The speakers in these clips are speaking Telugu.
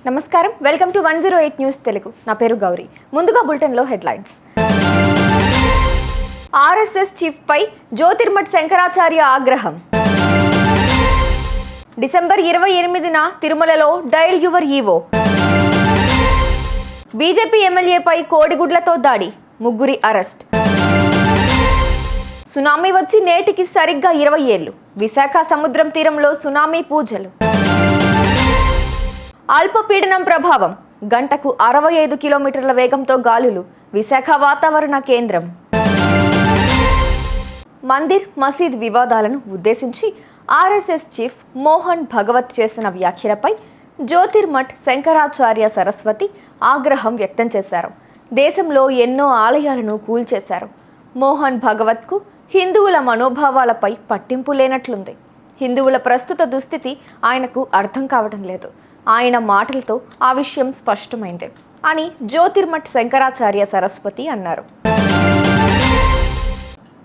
నమస్కారం, వెల్కమ్ టు 108 న్యూస్ తెలుగు. నా పేరు గౌరీ. ముందుగా బులెటిన్లో హెడ్లైన్స్. ఆర్ఎస్ఎస్ చీఫ్ పై జ్యోతిర్మఠ్ శంకరాచార్య ఆగ్రహం. డిసెంబర్ 28న తిరుమలలో డయల్ యువర్ ఈవో. బీజేపీ ఎమ్మెల్యేపై కోడిగుడ్లతో దాడి, ముగ్గురి అరెస్ట్. సునామీ వచ్చి నేటికి సరిగ్గా 20 ఏళ్లు. విశాఖ సముద్రం తీరంలో సునామీ పూజలు. అల్పపీడనం ప్రభావం, గంటకు 65 కిలోమీటర్ల వేగంతో గాలులు, విశాఖ వాతావరణ కేంద్రం. మందిర్ మసీద్ వివాదాలను ఉద్దేశించి ఆర్ఎస్ఎస్ చీఫ్ మోహన్ భగవత్ చేసిన వ్యాఖ్యలపై జ్యోతిర్మఠ్ శంకరాచార్య సరస్వతి ఆగ్రహం వ్యక్తం చేశారు. దేశంలో ఎన్నో ఆలయాలను కూల్చేశారు. మోహన్ భగవత్కు హిందువుల మనోభావాలపై పట్టింపు లేనట్లుంది. హిందువుల ప్రస్తుత దుస్థితి ఆయనకు అర్థం కావడం లేదు. ఆయన మాటలతో ఆ విషయం స్పష్టమైంది అని జ్యోతిర్మఠ్ శంకరాచార్య సరస్వతి అన్నారు.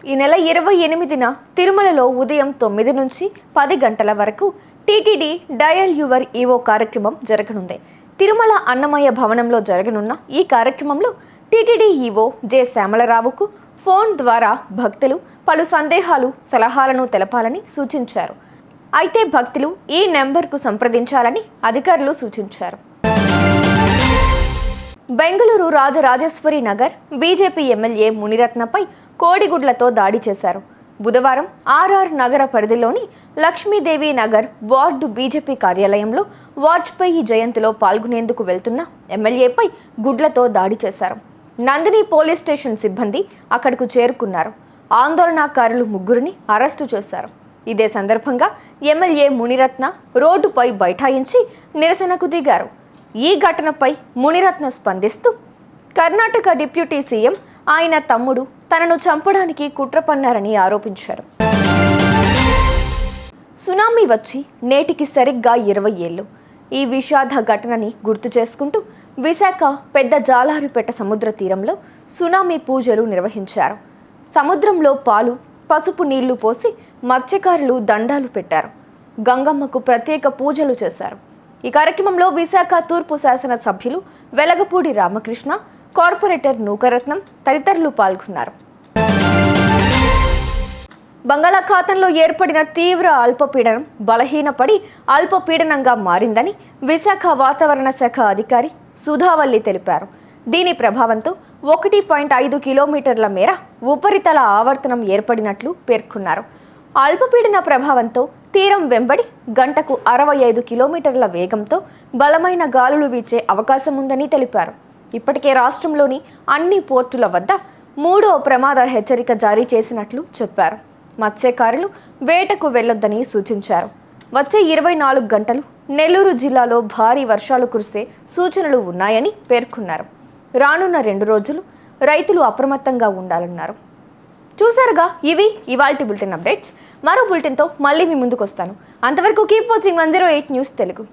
ఈ నెల 28న తిరుమలలో ఉదయం 9 నుంచి 10 గంటల వరకు టీటీడీ డయల్ యువర్ ఈవో కార్యక్రమం జరగనుంది. తిరుమల అన్నమయ్య భవనంలో జరగనున్న ఈ కార్యక్రమంలో టీటీడీ ఈవో జె శ్యామలరావుకు ఫోన్ ద్వారా భక్తులు పలు సందేహాలు, సలహాలను తెలపాలని సూచించారు. అయితే భక్తులు ఈ నెంబర్కు సంప్రదించాలని అధికారులు సూచించారు. బెంగళూరు రాజరాజేశ్వరి నగర్ బీజేపీ ఎమ్మెల్యే మునిరత్నపై కోడిగుడ్లతో దాడి చేశారు. బుధవారం ఆర్ఆర్ నగర పరిధిలోని లక్ష్మీదేవి నగర్ వార్డు బీజేపీ కార్యాలయంలో వాజ్పేయి జయంతిలో పాల్గొనేందుకు వెళ్తున్న ఎమ్మెల్యేపై గుడ్లతో దాడి చేశారు. నందిని పోలీస్ స్టేషన్ సిబ్బంది అక్కడకు చేరుకున్నారు. ఆందోళనకారులు ముగ్గురిని అరెస్టు చేశారు. ఇదే సందర్భంగా ఎమ్మెల్యే మునిరత్న రోడ్డుపై బైఠాయించి నిరసనకు దిగారు. ఈ ఘటనపై మునిరత్న స్పందిస్తూ కర్ణాటక డిప్యూటీ సీఎం ఆయన తమ్ముడు తనను చంపడానికి కుట్ర పన్నారని ఆరోపించారు. సునామీ వచ్చి నేటికి సరిగ్గా 20 ఏళ్లు. ఈ విషాద ఘటనని గుర్తు చేసుకుంటూ విశాఖ పెద్ద జాలారిపేట సముద్ర తీరంలో సునామీ పూజలు నిర్వహించారు. సముద్రంలో పాలు, పసుపు నీళ్లు పోసి మత్స్యకారులు దండాలు పెట్టారు. గంగమ్మకు ప్రత్యేక పూజలు చేశారు. ఈ కార్యక్రమంలో విశాఖ తూర్పు శాసన సభ్యులు వెలగపూడి రామకృష్ణ, కార్పొరేటర్ నూకరత్నం తదితరులు పాల్గొన్నారు. బంగాళాఖాతంలో ఏర్పడిన తీవ్ర అల్పపీడనం బలహీనపడి అల్పపీడనంగా మారిందని విశాఖ వాతావరణ శాఖ అధికారి సుధావల్లి తెలిపారు. దీని ప్రభావంతో 1.5 కిలోమీటర్ల మేర ఉపరితల ఆవర్తనం ఏర్పడినట్లు పేర్కొన్నారు. అల్పపీడన ప్రభావంతో తీరం వెంబడి గంటకు 65 కిలోమీటర్ల వేగంతో బలమైన గాలులు వీచే అవకాశం ఉందని తెలిపారు. ఇప్పటికే రాష్ట్రంలోని అన్ని పోర్టుల వద్ద 3వ ప్రమాద హెచ్చరిక జారీ చేసినట్లు చెప్పారు. మత్స్యకారులు వేటకు వెళ్లొద్దని సూచించారు. వచ్చే 24 గంటలు నెల్లూరు జిల్లాలో భారీ వర్షాలు కురిసే సూచనలు ఉన్నాయని పేర్కొన్నారు. రానున్న 2 రోజులు రైతులు అప్రమత్తంగా ఉండాలన్నారు. చూసారుగా, ఇవి ఇవాల్టి బులెటిన్ అప్డేట్స్. మరో బులెటిన్తో మళ్ళీ మీ ముందుకు వస్తాను. అంతవరకు కీప్ వాచింగ్ 108 న్యూస్ తెలుగు.